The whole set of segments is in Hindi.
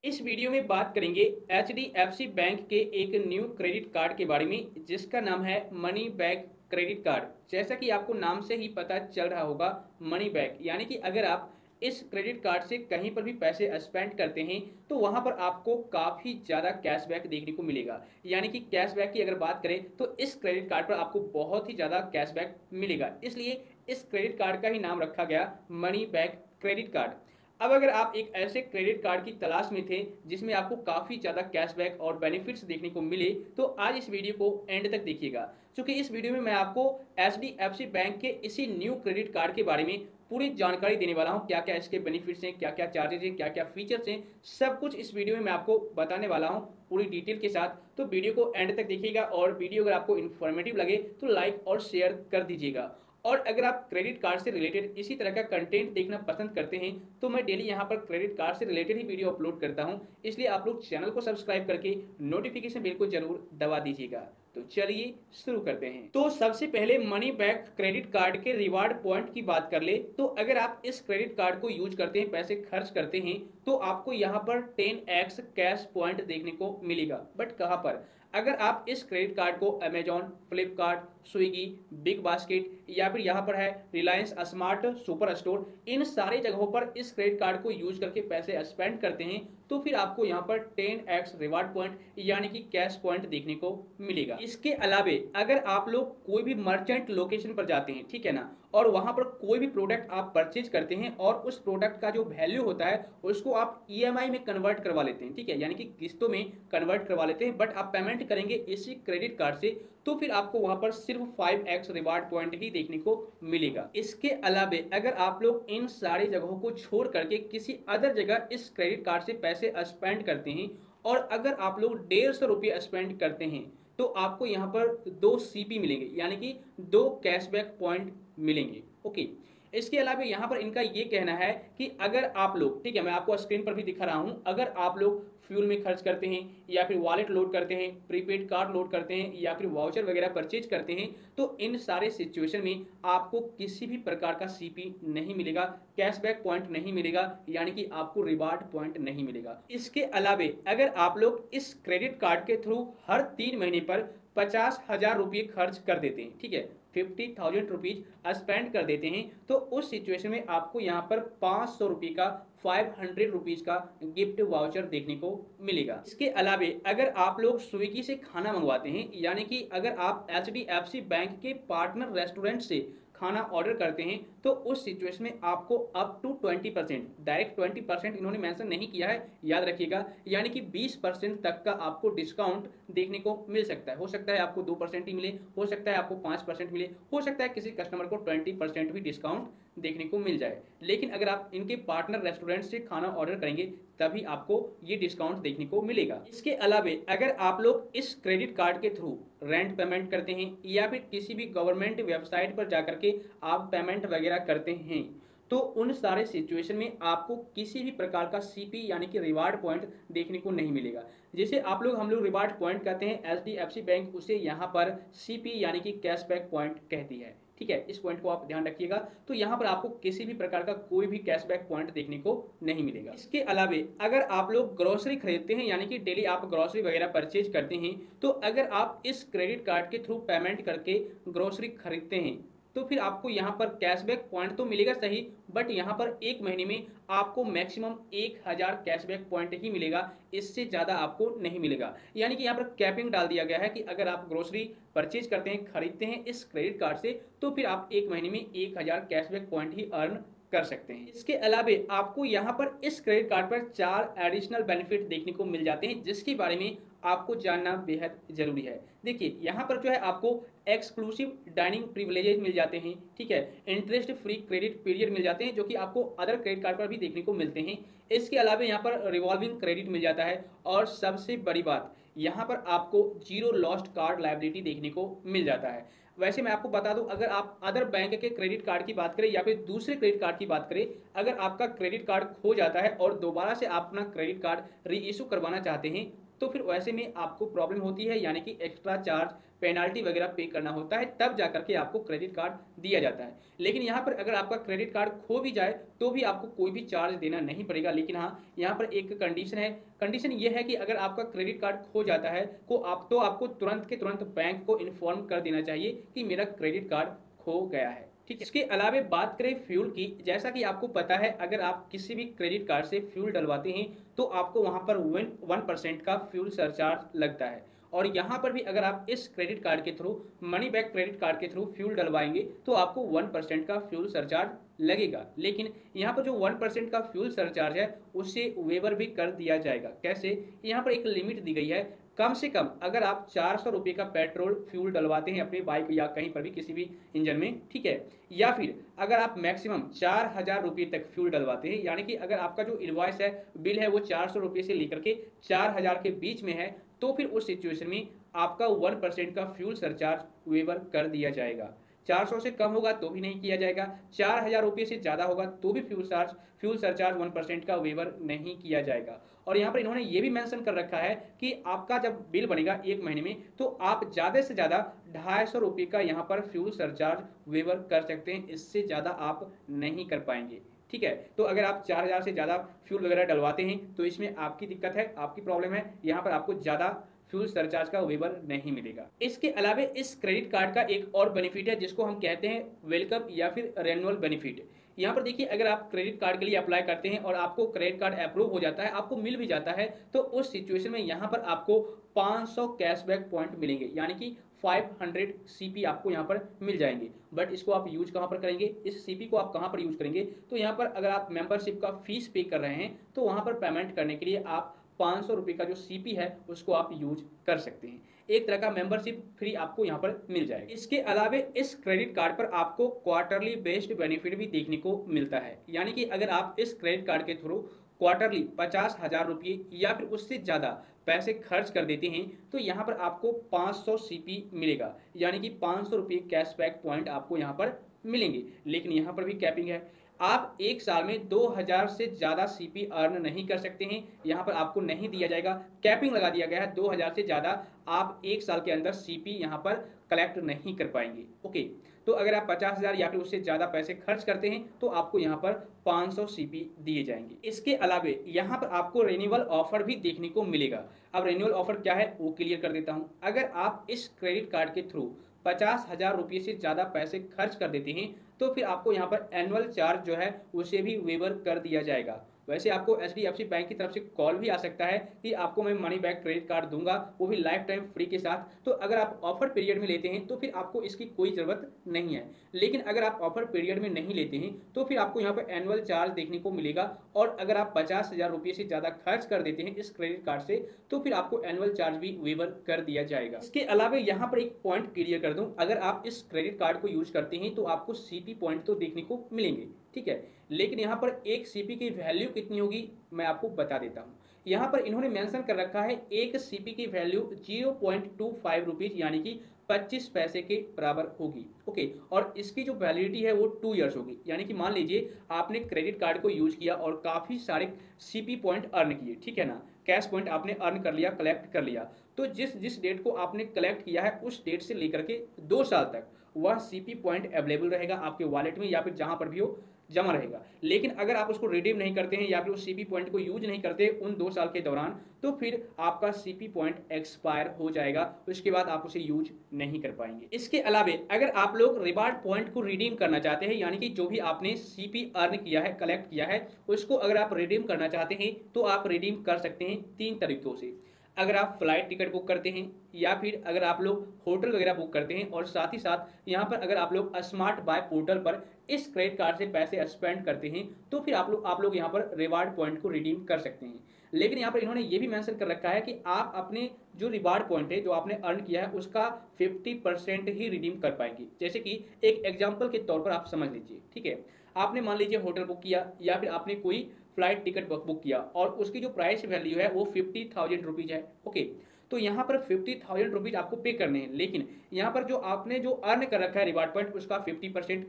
इस वीडियो में बात करेंगे एचडीएफसी बैंक के एक न्यू क्रेडिट कार्ड के बारे में जिसका नाम है मनी बैक क्रेडिट कार्ड। जैसा कि आपको नाम से ही पता चल रहा होगा, मनी बैक यानी कि अगर आप इस क्रेडिट कार्ड से कहीं पर भी पैसे स्पेंड करते हैं तो वहां पर आपको काफी ज्यादा कैशबैक देखने को मिलेगा। यानी कि कैशबैक की अगर बात करें तो इस क्रेडिट कार्ड पर आपको बहुत ही ज्यादा कैशबैक मिलेगा, इसलिए इस क्रेडिट कार्ड का ही नाम रखा गया मनी बैक क्रेडिट कार्ड। अब अगर आप एक ऐसे क्रेडिट कार्ड की तलाश में थे जिसमें आपको काफ़ी ज़्यादा कैशबैक और बेनिफिट्स देखने को मिले तो आज इस वीडियो को एंड तक देखिएगा, क्योंकि इस वीडियो में मैं आपको एचडीएफसी बैंक के इसी न्यू क्रेडिट कार्ड के बारे में पूरी जानकारी देने वाला हूं। क्या क्या इसके बेनिफिट्स हैं, क्या क्या चार्जेस हैं, क्या क्या फीचर्स हैं, सब कुछ इस वीडियो में मैं आपको बताने वाला हूं पूरी डिटेल के साथ। तो वीडियो को एंड तक देखिएगा और वीडियो अगर आपको इन्फॉर्मेटिव लगे तो लाइक और शेयर कर दीजिएगा। और अगर आप क्रेडिट कार्ड से रिलेटेड इसी तरह का कंटेंट देखना पसंद करते हैं तो मैं डेली यहाँ पर क्रेडिट कार्ड से रिलेटेड ही वीडियो अपलोड करता हूँ, इसलिए आप लोग चैनल को सब्सक्राइब करके नोटिफिकेशन बेल को जरूर दबा दीजिएगा। तो चलिए शुरू करते हैं। तो सबसे पहले मनी बैक क्रेडिट कार्ड के रिवार्ड पॉइंट की बात कर ले तो अगर आप इस क्रेडिट कार्ड को यूज करते हैं, पैसे खर्च करते हैं, तो आपको यहाँ पर 10x कैश पॉइंट देखने को मिलेगा। बट कहाँ पर? अगर आप इस क्रेडिट कार्ड को Amazon, Flipkart, Swiggy, big basket या फिर यहाँ पर है रिलायंस स्मार्ट सुपर स्टोर, इन सारी जगहों पर इस क्रेडिट कार्ड को यूज करके पैसे स्पेंड करते हैं तो फिर आपको यहाँ पर 10x रिवार्ड पॉइंट यानी कि कैश पॉइंट देखने को मिलेगा। इसके अलावे अगर आप लोग कोई भी मर्चेंट लोकेशन पर जाते हैं, ठीक है ना, और वहां पर कोई भी प्रोडक्ट आप परचेज करते हैं और उस प्रोडक्ट का जो वैल्यू होता है उसको आप ईएमआई में कन्वर्ट करवा लेते हैं, ठीक है, यानी कि किस्तों में कन्वर्ट करवा लेते हैं, बट आप पेमेंट करेंगे इसी क्रेडिट कार्ड से, तो फिर आपको वहां पर सिर्फ 5x रिवार्ड पॉइंट ही देखने को मिलेगा। इसके अलावे अगर आप लोग इन सारी जगहों को छोड़ करके किसी अदर जगह इस क्रेडिट कार्ड से पैसे स्पेंड करते हैं और अगर आप लोग 150 रुपये स्पेंड करते हैं तो आपको यहाँ पर 2 सीपी मिलेंगे, यानी कि 2 कैशबैक पॉइंट मिलेंगे। ओके, इसके अलावा यहाँ पर इनका ये कहना है कि अगर आप लोग, ठीक है, मैं आपको स्क्रीन पर भी दिखा रहा हूँ, अगर आप लोग फ्यूल में खर्च करते हैं या फिर वॉलेट लोड करते हैं, प्रीपेड कार्ड लोड करते हैं या फिर वाउचर वगैरह परचेज करते हैं तो इन सारे सिचुएशन में आपको किसी भी प्रकार का सीपी नहीं मिलेगा, कैशबैक पॉइंट नहीं मिलेगा, यानी कि आपको रिवार्ड पॉइंट नहीं मिलेगा। इसके अलावा अगर आप लोग इस क्रेडिट कार्ड के थ्रू हर 3 महीने पर 50,000 रुपये खर्च कर देते हैं, ठीक है, 50,000 रुपीज स्पेंड कर देते हैं, तो उस सिचुएशन में आपको यहाँ पर 500 रुपये का 500 रुपीज का गिफ्ट वाउचर देखने को मिलेगा। इसके अलावा अगर आप लोग स्विगी से खाना मंगवाते हैं, यानी कि अगर आप एचडीएफसी बैंक के पार्टनर रेस्टोरेंट से खाना ऑर्डर करते हैं तो उस सिचुएशन में आपको अप टू 20%, डायरेक्ट 20% इन्होंने मेंशन नहीं किया है, याद रखिएगा, यानी कि 20% तक का आपको डिस्काउंट देखने को मिल सकता है। हो सकता है आपको 2% ही मिले, हो सकता है आपको 5% मिले, हो सकता है किसी कस्टमर को 20% भी डिस्काउंट देखने को मिल जाए, लेकिन अगर आप इनके पार्टनर रेस्टोरेंट से खाना ऑर्डर करेंगे तभी आपको ये डिस्काउंट देखने को मिलेगा। इसके अलावा अगर आप लोग इस क्रेडिट कार्ड के थ्रू रेंट पेमेंट करते हैं या फिर किसी भी गवर्नमेंट वेबसाइट पर जाकर के आप पेमेंट वगैरह करते हैं तो उन सारे सिचुएशन में आपको किसी भी प्रकार का सीपी यानी कि रिवार्ड पॉइंट देखने को नहीं मिलेगा। जैसे हम लोग रिवार्ड पॉइंट कहते हैं, एचडीएफसी बैंक उसे यहाँ पर सीपी यानी कि कैशबैक पॉइंट कहती है, ठीक है, इस पॉइंट को आप ध्यान रखिएगा। तो यहाँ पर आपको किसी भी प्रकार का कोई भी कैशबैक पॉइंट देखने को नहीं मिलेगा। इसके अलावा अगर आप लोग ग्रोसरी खरीदते हैं, यानी कि डेली आप ग्रोसरी वगैरह परचेज करते हैं, तो अगर आप इस क्रेडिट कार्ड के थ्रू पेमेंट करके ग्रोसरी खरीदते हैं तो फिर आपको यहाँ पर कैशबैक पॉइंट तो मिलेगा सही, बट यहाँ पर 1 महीने में आपको मैक्सिमम 1000 कैशबैक पॉइंट ही मिलेगा, इससे ज़्यादा आपको नहीं मिलेगा। यानी कि यहाँ पर कैपिंग डाल दिया गया है कि अगर आप ग्रोसरी परचेज करते हैं, खरीदते हैं इस क्रेडिट कार्ड से तो फिर आप 1 महीने में 1000 कैशबैक पॉइंट ही अर्न कर सकते हैं। इसके अलावा आपको यहाँ पर इस क्रेडिट कार्ड पर 4 एडिशनल बेनिफिट देखने को मिल जाते हैं जिसके बारे में आपको जानना बेहद जरूरी है। देखिए यहाँ पर जो है आपको एक्सक्लूसिव डाइनिंग प्रिविलेजेस मिल जाते हैं, ठीक है, इंटरेस्ट फ्री क्रेडिट पीरियड मिल जाते हैं जो कि आपको अदर क्रेडिट कार्ड पर भी देखने को मिलते हैं। इसके अलावा यहाँ पर रिवॉल्विंग क्रेडिट मिल जाता है और सबसे बड़ी बात यहाँ पर आपको जीरो लॉस्ट कार्ड लायबिलिटी देखने को मिल जाता है। वैसे मैं आपको बता दूं, अगर आप अदर बैंक के क्रेडिट कार्ड की बात करें या फिर दूसरे क्रेडिट कार्ड की बात करें, अगर आपका क्रेडिट कार्ड खो जाता है और दोबारा से आप अपना क्रेडिट कार्ड री इशू करवाना चाहते हैं तो फिर वैसे में आपको प्रॉब्लम होती है, यानी कि एक्स्ट्रा चार्ज, पेनाल्टी वगैरह पे करना होता है, तब जा करके आपको क्रेडिट कार्ड दिया जाता है। लेकिन यहाँ पर अगर आपका क्रेडिट कार्ड खो भी जाए तो भी आपको कोई भी चार्ज देना नहीं पड़ेगा। लेकिन हाँ, यहाँ पर एक कंडीशन है। कंडीशन ये है कि अगर आपका क्रेडिट कार्ड खो जाता है तो आपको तुरंत के तुरंत बैंक को इन्फॉर्म कर देना चाहिए कि मेरा क्रेडिट कार्ड खो गया है। ठीक है। इसके अलावा बात करें फ्यूल की, जैसा कि आपको पता है अगर आप किसी भी क्रेडिट कार्ड से फ्यूल डलवाते हैं तो आपको वहां पर 1% का फ्यूल सरचार्ज लगता है। और यहाँ पर भी अगर आप इस क्रेडिट कार्ड के through, money bank credit card के थ्रू फ्यूल डलवाएंगे तो आपको 1% का फ्यूल सरचार्ज लगेगा। लेकिन यहाँ पर जो 1% का फ्यूल सरचार्ज है उससे वेवर भी कर दिया जाएगा। कैसे? यहाँ पर एक लिमिट दी गई है, कम से कम अगर आप 400 रुपये का पेट्रोल फ्यूल डलवाते हैं अपने बाइक या कहीं पर भी किसी भी इंजन में, ठीक है, या फिर अगर आप मैक्सिमम 4000 रुपये तक फ्यूल डलवाते हैं, यानी कि अगर आपका जो इनवॉइस है, बिल है, वो 400 रुपये से लेकर के 4000 के बीच में है, तो फिर उस सिचुएशन में आपका 1% का फ्यूल सरचार्ज वेवर कर दिया जाएगा। 400 से कम होगा तो भी नहीं किया जाएगा, 4000 रुपये से ज़्यादा होगा तो भी फ्यूल सरचार्ज 1% का वेवर नहीं किया जाएगा। और यहाँ पर इन्होंने ये भी मेंशन कर रखा है कि आपका जब बिल बनेगा 1 महीने में तो आप ज़्यादा से ज़्यादा 250 रुपये का यहाँ पर फ्यूल सरचार्ज वेवर कर सकते हैं, इससे ज़्यादा आप नहीं कर पाएंगे। ठीक है, तो अगर आप 4000 से ज़्यादा फ्यूल वगैरह डलवाते हैं तो इसमें आपकी दिक्कत है, आपकी प्रॉब्लम है, यहाँ पर आपको ज़्यादा फ्यूल सरचार्ज का वेवर नहीं मिलेगा। इसके अलावा इस क्रेडिट कार्ड का एक और बेनिफिट है जिसको हम कहते हैं वेलकम या फिर रेन्युअल बेनिफिट। यहाँ पर देखिए, अगर आप क्रेडिट कार्ड के लिए अप्लाई करते हैं और आपको क्रेडिट कार्ड अप्रूव हो जाता है, आपको मिल भी जाता है, तो उस सिचुएशन में यहाँ पर आपको 500 कैशबैक पॉइंट मिलेंगे, यानी कि 500 सीपी आपको यहाँ पर मिल जाएंगे। बट इसको आप यूज कहाँ पर करेंगे, इस सीपी को आप कहाँ पर यूज करेंगे? तो यहाँ पर अगर आप मेंबरशिप का फीस पे कर रहे हैं तो वहाँ पर पेमेंट करने के लिए आप 500 रुपये का जो सीपी है उसको आप यूज कर सकते हैं। एक तरह का मेंबरशिप फ्री आपको यहाँ पर मिल जाएगा। इसके अलावा इस क्रेडिट कार्ड पर आपको क्वार्टरली बेस्ड बेनिफिट भी देखने को मिलता है, यानी कि अगर आप इस क्रेडिट कार्ड के थ्रू क्वार्टरली 50,000 रुपये या फिर उससे ज़्यादा पैसे खर्च कर देते हैं तो यहाँ पर आपको 500 सीपी मिलेगा, यानी कि 500 रुपये कैशबैक पॉइंट आपको यहाँ पर मिलेंगे। लेकिन यहाँ पर भी कैपिंग है, आप एक साल में 2000 से ज़्यादा सीपी अर्न नहीं कर सकते हैं, यहाँ पर आपको नहीं दिया जाएगा। कैपिंग लगा दिया गया है, 2000 से ज़्यादा आप एक साल के अंदर सीपी यहाँ पर कलेक्ट नहीं कर पाएंगे। ओके, तो अगर आप 50,000 या फिर उससे ज़्यादा पैसे खर्च करते हैं तो आपको यहाँ पर 500 सीपी दिए जाएंगे। इसके अलावा यहाँ पर आपको रिन्यूअल ऑफर भी देखने को मिलेगा। अब रिन्यूअल ऑफर क्या है वो क्लियर कर देता हूँ। अगर आप इस क्रेडिट कार्ड के थ्रू 50,000 रुपये से ज़्यादा पैसे खर्च कर देते हैं तो फिर आपको यहाँ पर एनुअल चार्ज जो है उसे भी वेवर कर दिया जाएगा। वैसे आपको एचडीएफसी बैंक की तरफ से कॉल भी आ सकता है कि आपको मैं मनी बैक क्रेडिट कार्ड दूंगा, वो भी लाइफ टाइम फ्री के साथ। तो अगर आप ऑफर पीरियड में लेते हैं तो फिर आपको इसकी कोई ज़रूरत नहीं है। लेकिन अगर आप ऑफर पीरियड में नहीं लेते हैं तो फिर आपको यहाँ पर एनुअल चार्ज देखने को मिलेगा। और अगर आप 50,000 रुपये से ज़्यादा खर्च कर देते हैं इस क्रेडिट कार्ड से तो फिर आपको एनुअल चार्ज भी वेवर कर दिया जाएगा। इसके अलावा यहाँ पर एक पॉइंट क्लियर कर दूँ, अगर आप इस क्रेडिट कार्ड को यूज करते हैं तो आपको सीपी पॉइंट तो देखने को मिलेंगे, ठीक है, लेकिन यहाँ पर एक सीपी की वैल्यू कितनी होगी मैं आपको बता देता हूँ। यहाँ पर इन्होंने मेंशन कर रखा है एक सीपी की वैल्यू 0.25 रुपीज यानी कि 25 पैसे के बराबर होगी। ओके, और इसकी जो वैलिडिटी है वो 2 इयर्स होगी, यानी कि मान लीजिए आपने क्रेडिट कार्ड को यूज किया और काफ़ी सारे सीपी पॉइंट अर्न किए, ठीक है ना, कैश पॉइंट आपने अर्न कर लिया, कलेक्ट कर लिया, तो जिस डेट को आपने कलेक्ट किया है उस डेट से लेकर के 2 साल तक वह सीपी पॉइंट अवेलेबल रहेगा आपके वॉलेट में या फिर जहां पर भी हो जमा रहेगा। लेकिन अगर आप उसको रिडीम नहीं करते हैं या फिर उस सीपी पॉइंट को यूज नहीं करते उन 2 साल के दौरान तो फिर आपका सीपी पॉइंट एक्सपायर हो जाएगा, उसके बाद आप उसे यूज नहीं कर पाएंगे। इसके अलावा अगर आप लोग रिवार्ड पॉइंट को रिडीम करना चाहते हैं, यानी कि जो भी आपने सीपी अर्न किया है, कलेक्ट किया है, उसको अगर आप रिडीम करना चाहते हैं तो आप रिडीम कर सकते हैं 3 तरीकों से। अगर आप फ्लाइट टिकट बुक करते हैं या फिर अगर आप लोग होटल वगैरह बुक करते हैं और साथ ही साथ यहाँ पर अगर आप लोग स्मार्ट बाय पोर्टल पर इस क्रेडिट कार्ड से पैसे स्पेंड करते हैं तो फिर आप लोग यहाँ पर रिवार्ड पॉइंट को रिडीम कर सकते हैं। लेकिन यहाँ पर इन्होंने ये भी मेंशन कर रखा है कि आप अपने जो रिवार्ड पॉइंट है जो आपने अर्न किया है उसका 50% ही रिडीम कर पाएंगे। जैसे कि एक एग्जाम्पल के तौर पर आप समझ लीजिए, ठीक है, आपने मान लीजिए होटल बुक किया या फिर आपने कोई फ्लाइट टिकट बुक किया और उसकी जो प्राइस वैल्यू है वो 50,000 रुपीज़ है। ओके, तो यहाँ पर 50,000 रुपीज़ आपको पे करने हैं, लेकिन यहाँ पर जो आपने जो अर्न कर रखा है रिवार्ड पॉइंट उसका 50%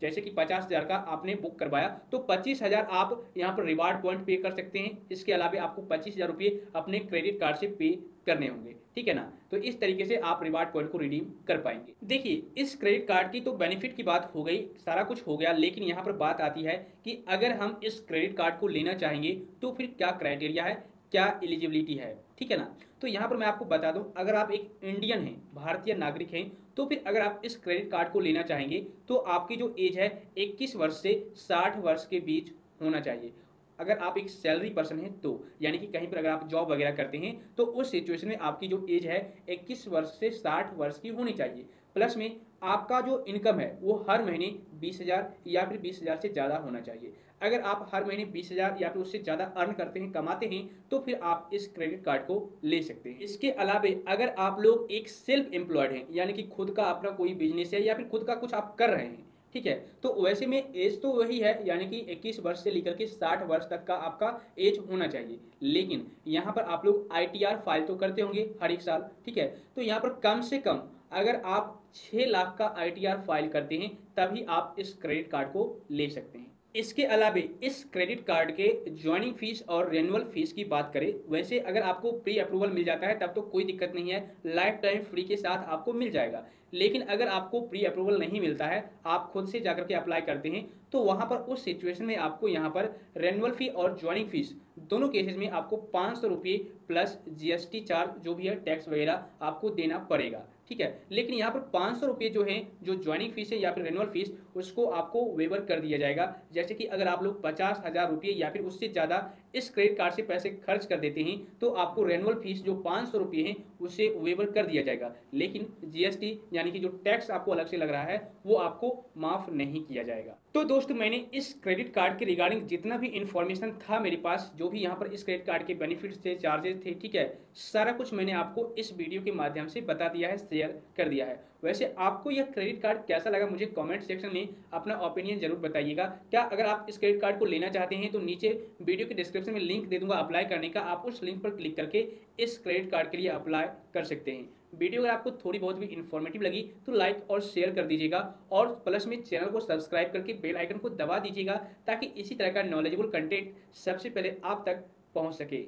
जैसे कि 50,000 का आपने बुक करवाया तो 25,000 आप यहाँ पर रिवार्ड पॉइंट पे कर सकते हैं। इसके अलावा आपको 25,000 रुपये अपने क्रेडिट कार्ड से पे करने होंगे, ठीक है ना। तो इस तरीके से आप रिवार्ड पॉइंट को रिडीम कर पाएंगे। देखिए, इस क्रेडिट कार्ड की तो बेनिफिट की बात हो गई, सारा कुछ हो गया, लेकिन यहाँ पर बात आती है कि अगर हम इस क्रेडिट कार्ड को लेना चाहेंगे तो फिर क्या क्राइटेरिया है, क्या एलिजिबिलिटी है, ठीक है ना। तो यहाँ पर मैं आपको बता दूं, अगर आप एक इंडियन हैं, भारतीय नागरिक हैं, तो फिर अगर आप इस क्रेडिट कार्ड को लेना चाहेंगे तो आपकी जो एज है 21 वर्ष से 60 वर्ष के बीच होना चाहिए। अगर आप एक सैलरी पर्सन हैं तो, यानी कि कहीं पर अगर आप जॉब वगैरह करते हैं तो उस सिचुएशन में आपकी जो एज है 21 वर्ष से 60 वर्ष की होनी चाहिए। प्लस में आपका जो इनकम है वो हर महीने 20,000 या फिर 20,000 से ज़्यादा होना चाहिए। अगर आप हर महीने 20,000 या फिर उससे ज़्यादा अर्न करते हैं, कमाते हैं, तो फिर आप इस क्रेडिट कार्ड को ले सकते हैं। इसके अलावा अगर आप लोग एक सेल्फ एम्प्लॉयड हैं, यानी कि खुद का अपना कोई बिजनेस है या फिर खुद का कुछ आप कर रहे हैं, ठीक है, तो वैसे में एज तो वही है, यानी कि 21 वर्ष से लेकर के 60 वर्ष तक का आपका एज होना चाहिए। लेकिन यहाँ पर आप लोग ITR फाइल तो करते होंगे हर एक साल, ठीक है, तो यहाँ पर कम से कम अगर आप 6 लाख का ITR फाइल करते हैं तभी आप इस क्रेडिट कार्ड को ले सकते हैं। इसके अलावा इस क्रेडिट कार्ड के ज्वाइनिंग फीस और रेनुअल फीस की बात करें, वैसे अगर आपको प्री अप्रूवल मिल जाता है तब तो कोई दिक्कत नहीं है, लाइफ टाइम फ्री के साथ आपको मिल जाएगा। लेकिन अगर आपको प्री अप्रूवल नहीं मिलता है, आप खुद से जाकर के अप्लाई करते हैं, तो वहां पर उस सिचुएशन में आपको यहाँ पर रेनुअल फी और ज्वाइनिंग फीस दोनों केसेस में आपको 500 रुपये प्लस GST चार्ज जो भी है टैक्स वगैरह आपको देना पड़ेगा, ठीक है। लेकिन यहाँ पर 500 रुपये जो है, जो ज्वाइनिंग फीस है या फिर रेनुअल फीस, उसको आपको वेवर कर दिया जाएगा। जैसे कि अगर आप लोग 50,000 रुपये या फिर उससे ज़्यादा इस क्रेडिट कार्ड से पैसे खर्च कर देते हैं तो आपको रेनुअल फीस जो 500 रुपये है उसे वेवर कर दिया जाएगा। लेकिन GST यानी कि जो टैक्स आपको अलग से लग रहा है वो आपको माफ नहीं किया जाएगा। तो दोस्तों, मैंने इस क्रेडिट कार्ड के रिगार्डिंग जितना भी इंफॉर्मेशन था मेरे पास, जो भी यहाँ पर इस क्रेडिट कार्ड के बेनिफिट्स थे, चार्जेस थे, ठीक है, सारा कुछ मैंने आपको इस वीडियो के माध्यम से बता दिया है, शेयर कर दिया है। वैसे आपको यह क्रेडिट कार्ड कैसा लगा, मुझे कमेंट सेक्शन में अपना ओपिनियन जरूर बताइएगा। क्या अगर आप इस क्रेडिट कार्ड को लेना चाहते हैं तो नीचे वीडियो के डिस्क्रिप्शन में लिंक दे दूंगा अप्लाई करने का, आप उस लिंक पर क्लिक करके इस क्रेडिट कार्ड के लिए अप्लाई कर सकते हैं। वीडियो अगर आपको थोड़ी बहुत भी इन्फॉर्मेटिव लगी तो लाइक और शेयर कर दीजिएगा, और प्लस में चैनल को सब्सक्राइब करके बेल आइकन को दबा दीजिएगा ताकि इसी तरह का नॉलेजेबल कंटेंट सबसे पहले आप तक पहुंच सके।